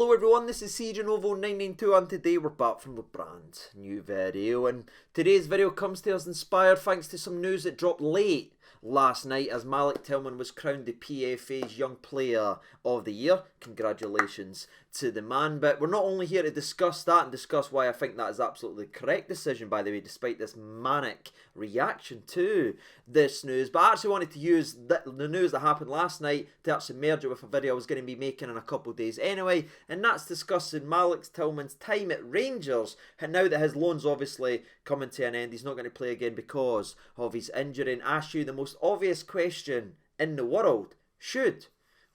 Hello everyone, this is CJNovo992 and today we're back from the brand new video, and today's video comes to us inspired thanks to some news that dropped late last night as Malik Tillman was crowned the PFA's Young Player of the Year. Congratulations to the man. But we're not only here to discuss that and discuss why I think that is absolutely the correct decision, by the way, despite this manic reaction to this news, but I actually wanted to use the news that happened last night to actually merge it with a video I was going to be making in a couple of days anyway, and that's discussing Malik Tillman's time at Rangers, and now that his loan's obviously coming to an end, he's not going to play again because of his injury, and ask you the most obvious question in the world: should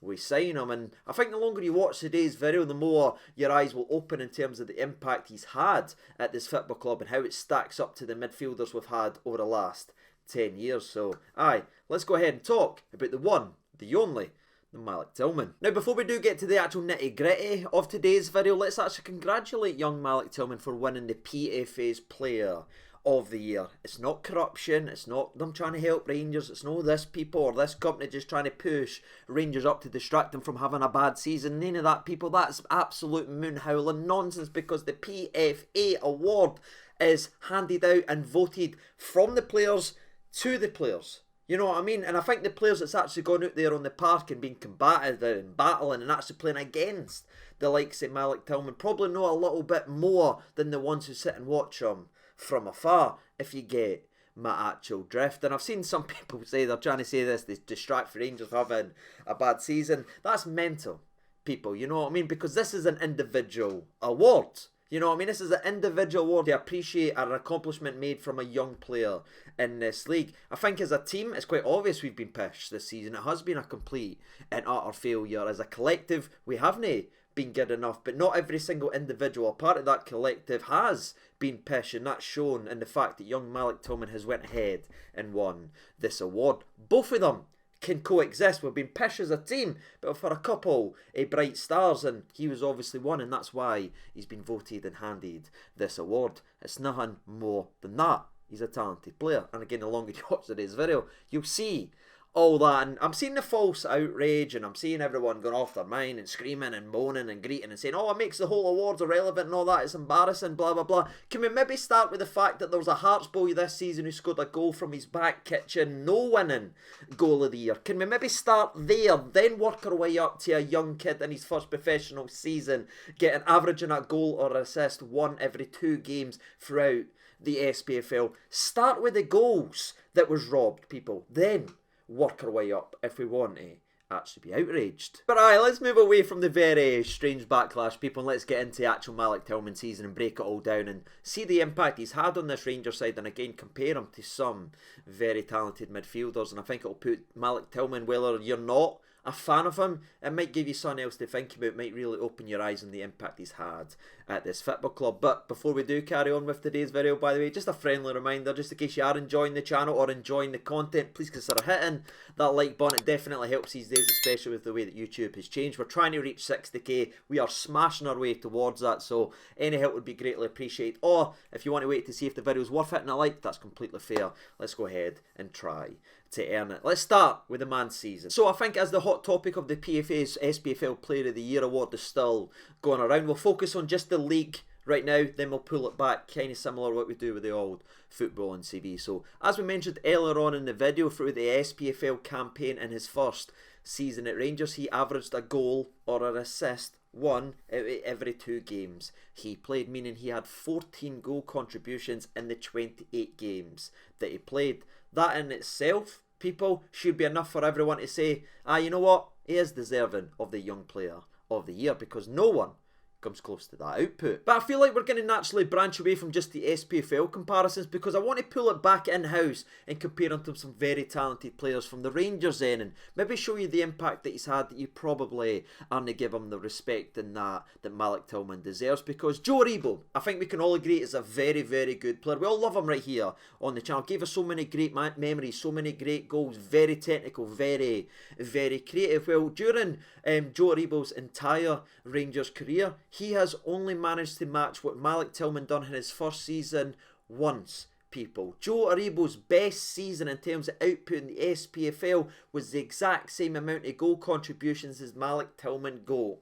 we sign him? And I think the longer you watch today's video, the more your eyes will open in terms of the impact he's had at this football club and how it stacks up to the midfielders we've had over the last 10 years. So, let's go ahead and talk about the one, the only, the Malik Tillman. Now, before we do get to the actual nitty gritty of today's video, let's actually congratulate young Malik Tillman for winning the PFA's Player of the Year. It's not corruption, it's not them trying to help Rangers, it's no this people or this company just trying to push Rangers up to distract them from having a bad season. None of that, people. That's absolute moon howling nonsense, because the PFA award is handed out and voted from the players to the players. You know what I mean? And I think the players that's actually gone out there on the park and been combative and battling and actually playing against the likes of Malik Tillman probably know a little bit more than the ones who sit and watch him from afar, if you get my actual drift. And I've seen some people say they're trying to say this, they distract for Rangers having a bad season. That's mental, people, you know what I mean? Because this is an individual award. You know what I mean? This is an individual award to appreciate an accomplishment made from a young player in this league. I think as a team, it's quite obvious we've been pished this season. It has been a complete and utter failure. As a collective, we haven't been good enough, but not every single individual part of that collective has been pish, and that's shown in the fact that young Malik Tillman has went ahead and won this award. Both of them can coexist. We've been pish as a team, but for a couple of bright stars, and he was obviously one, and that's why he's been voted and handed this award. It's nothing more than that. He's a talented player, and again, the longer you watch today's video, you'll see all that. And I'm seeing the false outrage, and I'm seeing everyone going off their mind and screaming and moaning and greeting and saying, oh, it makes the whole awards irrelevant and all that, it's embarrassing, blah blah blah. Can we maybe start with the fact that there was a Hearts boy this season who scored a goal from his back kitchen, no winning goal of the year? Can we maybe start there, then work our way up to a young kid in his first professional season getting averaging a goal or assist 1 every 2 games throughout the SPFL? Start with the goals that was robbed, people, then work our way up if we want to actually be outraged. But let's move away from the very strange backlash, people, and let's get into actual Malik Tillman season and break it all down and see the impact he's had on this Rangers side, and again compare him to some very talented midfielders. And I think it'll put Malik Tillman, whether you're not a fan of him, it might give you something else to think about, might really open your eyes on the impact he's had at this football club. But before we do carry on with today's video, by the way, just a friendly reminder, just in case you are enjoying the channel or enjoying the content, please consider hitting that like button. It definitely helps these days, especially with the way that YouTube has changed. We're trying to reach 60k, we are smashing our way towards that, so any help would be greatly appreciated. Or if you want to wait to see if the video's worth hitting a like, that's completely fair. Let's go ahead and try to earn it. Let's start with the man's season. So I think as the hot topic of the PFA's SPFL Player of the Year award is still going around, we'll focus on just the league right now, then we'll pull it back, kind of similar to what we do with the old football and CV. So as we mentioned earlier on in the video, through the SPFL campaign in his first season at Rangers, he averaged a goal or an assist 1 out of every 2 games he played, meaning he had 14 goal contributions in the 28 games that he played. That in itself, people, should be enough for everyone to say, you know what, he is deserving of the Young Player of the Year, because no one comes close to that output. But I feel like we're going to naturally branch away from just the SPFL comparisons, because I want to pull it back in-house and compare him to some very talented players from the Rangers end, and maybe show you the impact that he's had that you probably aren't to give him the respect in that Malik Tillman deserves. Because Joe Aribo, I think we can all agree, is a very, very good player. We all love him right here on the channel. Gave us so many great memories, so many great goals, very technical, very, very creative. Well, during Joe Aribo's entire Rangers career, he has only managed to match what Malik Tillman done in his first season once, people. Joe Aribo's best season in terms of output in the SPFL was the exact same amount of goal contributions as Malik Tillman got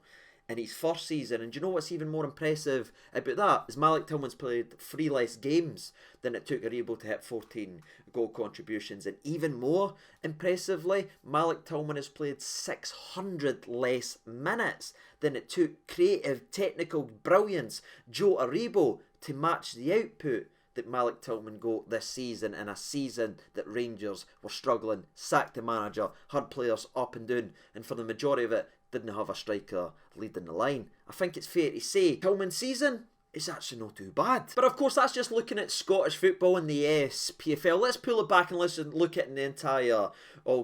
in his first season. And do you know what's even more impressive about that? Is Malik Tillman's played 3 less games than it took Aribo to hit 14 goal contributions. And even more impressively, Malik Tillman has played 600 less minutes than it took creative, technical brilliance Joe Aribo to match the output that Malik Tillman got this season, in a season that Rangers were struggling, sacked the manager, had players up and down, and for the majority of it didn't have a striker leading the line. I think it's fair to say Tillman's season is actually not too bad. But of course, that's just looking at Scottish football and the SPFL. Let's pull it back and let's look at the entire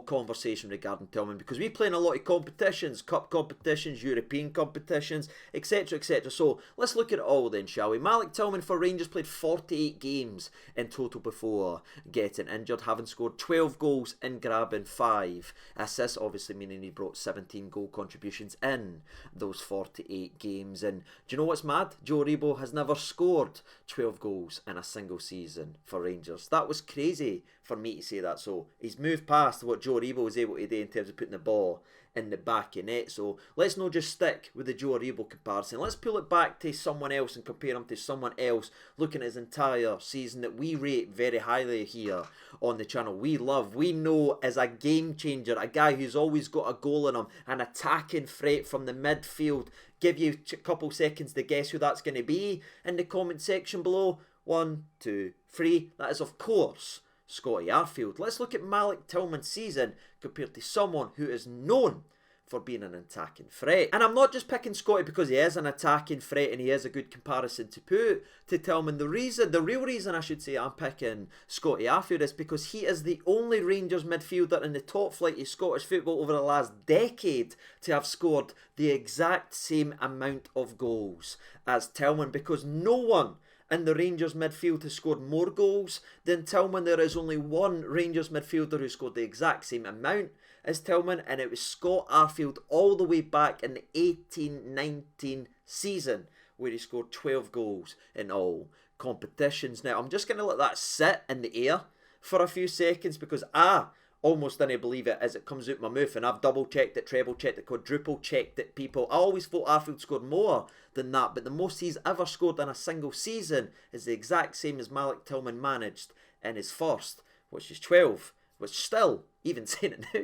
conversation regarding Tillman, because we play in a lot of competitions, cup competitions, European competitions, etc, etc. So let's look at it all then, shall we? Malik Tillman for Rangers played 48 games in total before getting injured, having scored 12 goals and grabbing 5 assists, obviously meaning he brought 17 goal contributions in those 48 games. And do you know what's mad? Joe Aribo has never scored 12 goals in a single season for Rangers. That was crazy for me to say that. So he's moved past what Joe Aribo was able to do in terms of putting the ball in the back of net. So let's not just stick with the Joe Aribo comparison. Let's pull it back to someone else and compare him to someone else, looking at his entire season that we rate very highly here on the channel. We love, we know as a game changer, a guy who's always got a goal in him, an attacking threat from the midfield. Give you a couple seconds to guess who that's going to be in the comment section below. 1, 2, 3. That is, of course, Scotty Arfield. Let's look at Malik Tillman's season compared to someone who is known for being an attacking threat. And I'm not just picking Scotty because he is an attacking threat and he is a good comparison to put to Tillman. The real reason I should say I'm picking Scotty Arfield is because he is the only Rangers midfielder in the top flight of Scottish football over the last decade to have scored the exact same amount of goals as Tillman, because no one in the Rangers midfield has scored more goals than Tillman. There is only one Rangers midfielder who scored the exact same amount as Tillman, and it was Scott Arfield all the way back in the 18-19 season, where he scored 12 goals in all competitions. Now, I'm just going to let that sit in the air for a few seconds, because I almost didn't believe it as it comes out my mouth, and I've double checked it, treble checked it, quadruple checked it, people. I always thought Arfield scored more than that, but the most he's ever scored in a single season is the exact same as Malik Tillman managed in his first, which is 12, which still, even saying it now,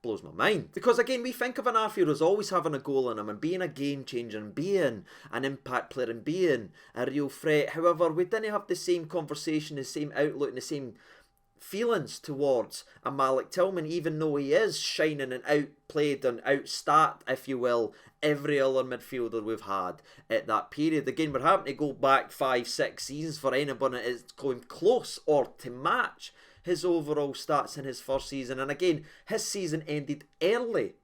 blows my mind. Because again, we think of an Arfield as always having a goal in him and being a game changer and being an impact player and being a real threat. However, we didn't have the same conversation, the same outlook and the same feelings towards a Malik Tillman, even though he is shining and outplayed and outstat, if you will, every other midfielder we've had at that period. Again, we're having to go back 5-6 seasons for anyone that is going close or to match his overall stats in his first season. And again, his season ended early,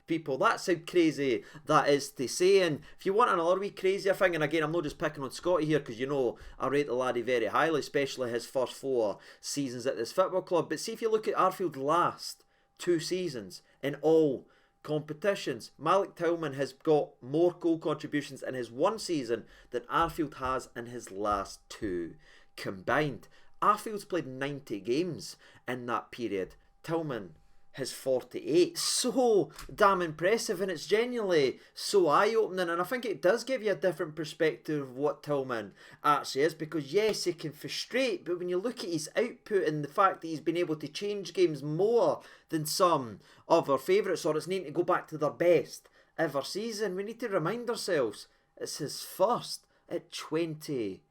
people. That's how crazy that is to say. And if you want another wee crazier thing, and again, I'm not just picking on Scotty here, because you know I rate the laddie very highly, especially his first 4 seasons at this football club. But see, if you look at Arfield's last 2 seasons in all competitions, Malik Tillman has got more goal contributions in his 1 season than Arfield has in his last 2 combined. Arfield's played 90 games in that period. Tillman has 48. So damn impressive, and it's genuinely so eye-opening, and I think it does give you a different perspective of what Tillman actually is, because yes, he can frustrate, but when you look at his output and the fact that he's been able to change games more than some of our favourites, or it's needing to go back to their best ever season, we need to remind ourselves it's his first at 20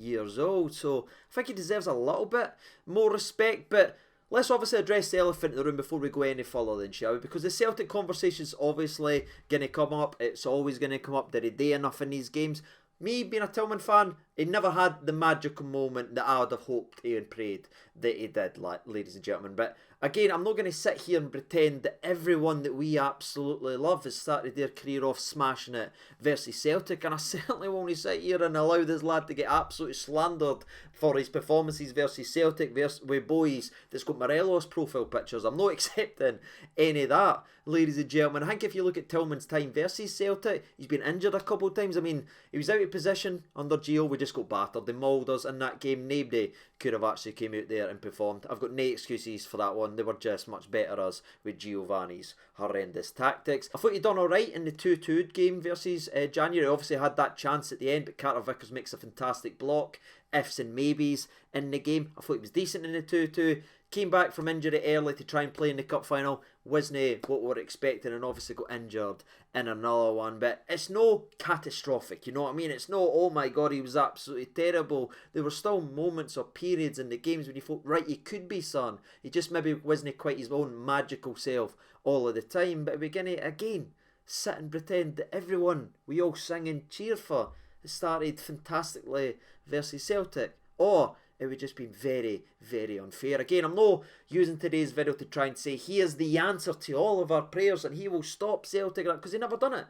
years old. So I think he deserves a little bit more respect. But let's obviously address the elephant in the room before we go any further then, shall we? Because the Celtic conversation is obviously going to come up. It's always going to come up. Did he do enough in these games? Me, being a Tillman fan, he never had the magical moment that I would have hoped and prayed that he did, ladies and gentlemen. But again, I'm not going to sit here and pretend that everyone that we absolutely love has started their career off smashing it versus Celtic. And I certainly won't sit here and allow this lad to get absolutely slandered for his performances versus Celtic with boys that's got Morelos profile pictures. I'm not accepting any of that, ladies and gentlemen. I think if you look at Tillman's time versus Celtic, he's been injured a couple of times. I mean, he was out of position under Gio. We just got battered. They mauled us in that game. Nobody could have actually came out there and performed. I've got no excuses for that one. They were just much better us with Giovanni's horrendous tactics. I thought he'd done alright in the 2-2 game versus January. Obviously had that chance at the end, but Carter Vickers makes a fantastic block. Ifs and maybes in the game. I thought he was decent in the 2-2. Came back from injury early to try and play in the cup final. Wasn't what we were expecting, and obviously got injured in another one. But it's no catastrophic, you know what I mean? It's no, oh my god, he was absolutely terrible. There were still moments or periods in the games when you thought, right, he could be son. He just maybe wasn't quite his own magical self all of the time. But we're going to, again, sit and pretend that everyone we all sing and cheer for has started fantastically versus Celtic. Or it would just be very, very unfair. Again, I'm not using today's video to try and say he is the answer to all of our prayers and he will stop Celtic, because he never done it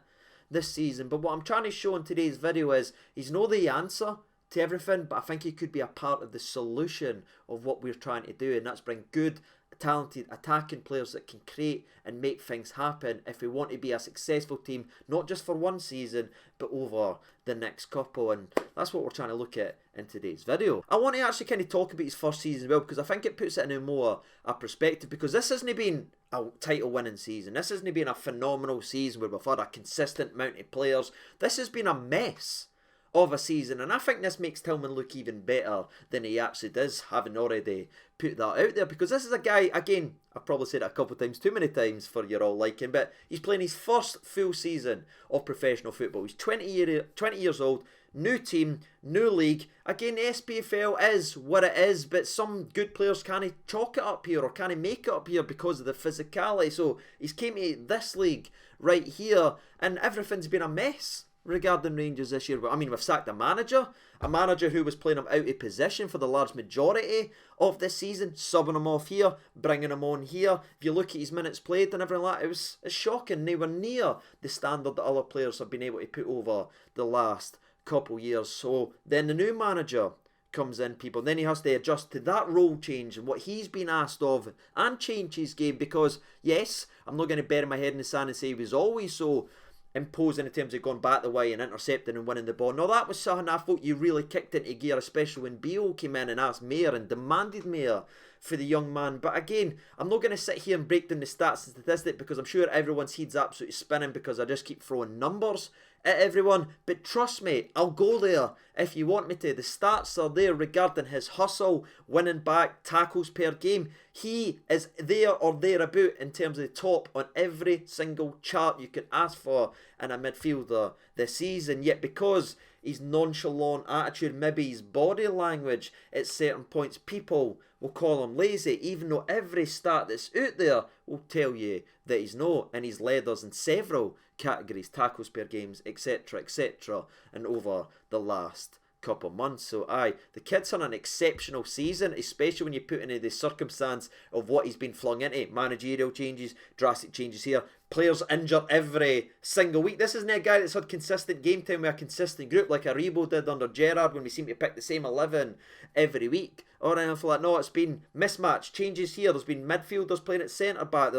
this season. But what I'm trying to show in today's video is he's not the answer to everything, but I think he could be a part of the solution of what we're trying to do, and that's bring good, talented attacking players that can create and make things happen if we want to be a successful team, not just for one season but over the next couple. And that's what we're trying to look at in today's video. I want to actually kind of talk about his first season as well, because I think it puts it in a more a perspective, because this hasn't been a title winning season. This hasn't been a phenomenal season where we've had a consistent amount of players. This has been a mess of a season, and I think this makes Tillman look even better than he actually does, having already put that out there, because this is a guy, again, I've probably said it a couple of times, too many times for your all liking, but he's playing his first full season of professional football. He's 20 years old, new team, new league. Again, the SPFL is what it is, but some good players can't chalk it up here or can't make it up here because of the physicality. So he's came to this league right here, and everything's been a mess regarding Rangers this year. I mean, we've sacked a manager who was playing him out of position for the large majority of this season, subbing him off here, bringing him on here. If you look at his minutes played and everything like that, it's shocking. They were near the standard that other players have been able to put over the last couple years. So then the new manager comes in, people, then he has to adjust to that role change and what he's been asked of, and change his game, because yes, I'm not going to bury my head in the sand and say he was always so imposing in terms of going back the way and intercepting and winning the ball. No, that was something I thought you really kicked into gear, especially when Beale came in and asked more and demanded more for the young man. But again, I'm not going to sit here and break down the stats and statistics, because I'm sure everyone's head's absolutely spinning because I just keep throwing numbers at everyone. But trust me, I'll go there if you want me to. The stats are there regarding his hustle, winning back, tackles per game. He is there or thereabout in terms of the top on every single chart you can ask for in a midfielder this season. Yet because his nonchalant attitude, maybe his body language at certain points, people will call him lazy, even though every stat that's out there will tell you that he's not, and he's led us in several categories, tackles per games, etc, etc, and over the last couple months. So aye, the kid's on an exceptional season, especially when you put into the circumstance of what he's been flung into. Managerial changes, drastic changes here, players injured every single week. This isn't a guy that's had consistent game time with a consistent group like Aribo did under Gerrard, when we seem to pick the same 11 every week or anything like that. No, it's been mismatch changes here. There's been midfielders playing at centre back.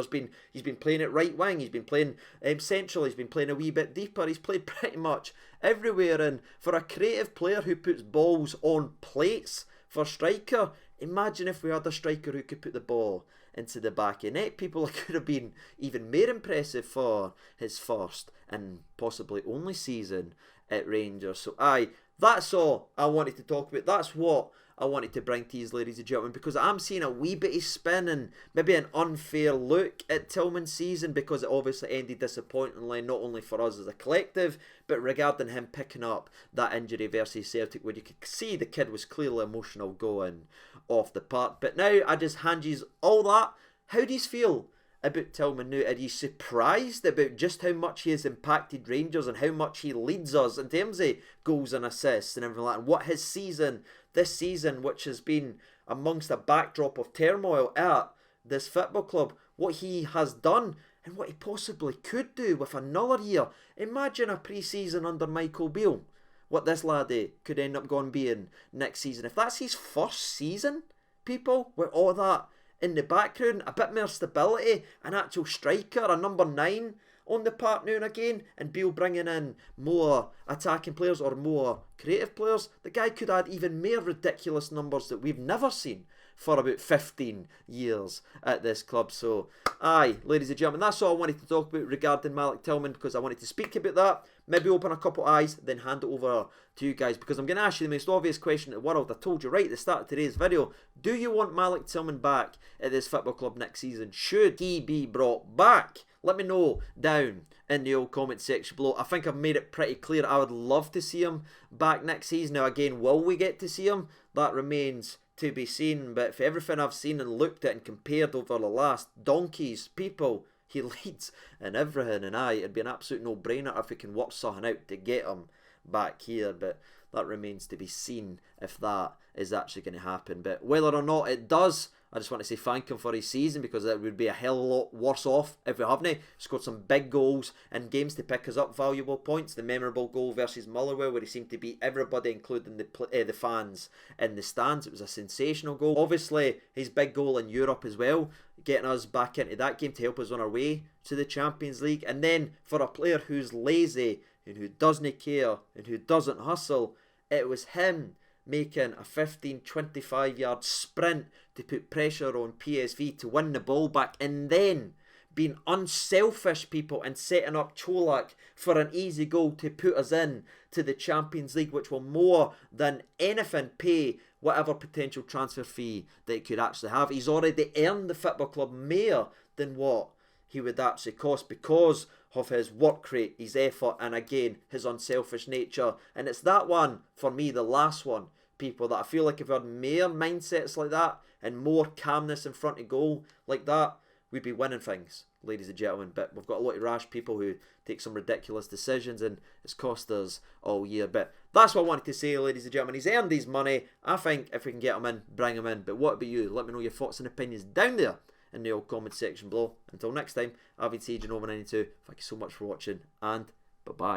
He's been playing at right wing. He's been playing central. He's been playing a wee bit deeper. He's played pretty much everywhere. And for a creative player who puts balls on plates for striker, imagine if we had a striker who could put the ball into the back of net. People, it could have been even more impressive for his first and possibly only season at Rangers. So aye, that's all I wanted to talk about. That's what I wanted to bring to you, ladies and gentlemen, because I'm seeing a wee bit of spin and maybe an unfair look at Tillman's season, because it obviously ended disappointingly, not only for us as a collective, but regarding him picking up that injury versus Celtic, where you could see the kid was clearly emotional going off the park. But now I just hand you all that. How do you feel about Tillman now? Are you surprised about just how much he has impacted Rangers and how much he leads us in terms of goals and assists and everything like that? And what his season, this season, which has been amongst a backdrop of turmoil at this football club, what he has done and what he possibly could do with another year. Imagine a pre-season under Michael Beale, what this laddie could end up going being next season. If that's his first season, people, with all that in the background, a bit more stability, an actual striker, a number 9 on the park now and again, and Beale bringing in more attacking players or more creative players, the guy could add even more ridiculous numbers that we've never seen for about 15 years at this club. So, aye, ladies and gentlemen, that's all I wanted to talk about regarding Malik Tillman, because I wanted to speak about that, maybe open a couple of eyes, then hand it over to you guys, because I'm going to ask you the most obvious question in the world. I told you right at the start of today's video, do you want Malik Tillman back at this football club next season? Should he be brought back? Let me know down in the old comment section below. I think I've made it pretty clear I would love to see him back next season. Now again, will we get to see him? That remains to be seen, but for everything I've seen and looked at and compared over the last donkeys, people, he leads in everything, and it'd be an absolute no-brainer if we can work something out to get him back here, but that remains to be seen if that is actually going to happen. But whether or not it does, I just want to say thank him for his season, because it would be a hell of a lot worse off if we haven't scored some big goals in games to pick us up valuable points. The memorable goal versus Motherwell, where he seemed to beat everybody, including the fans in the stands. It was a sensational goal. Obviously, his big goal in Europe as well, getting us back into that game to help us on our way to the Champions League. And then for a player who's lazy and who doesn't care and who doesn't hustle, it was him making a 15-25 yard sprint to put pressure on PSV to win the ball back, and then being unselfish, people, and setting up Cholak for an easy goal to put us in to the Champions League, which will more than anything pay whatever potential transfer fee that he could actually have. He's already earned the football club more than what he would actually cost because of his work rate, his effort, and again, his unselfish nature. And it's that one, for me, the last one, people, that I feel like if we had more mindsets like that and more calmness in front of goal like that, we'd be winning things, ladies and gentlemen. But we've got a lot of rash people who take some ridiculous decisions, and it's cost us all year. But that's what I wanted to say, ladies and gentlemen. He's earned his money. I think if we can get him in, bring him in. But what about you? Let me know your thoughts and opinions down there in the old comment section below. Until next time, I've been Sage and over 92. Thank you so much for watching, and bye-bye.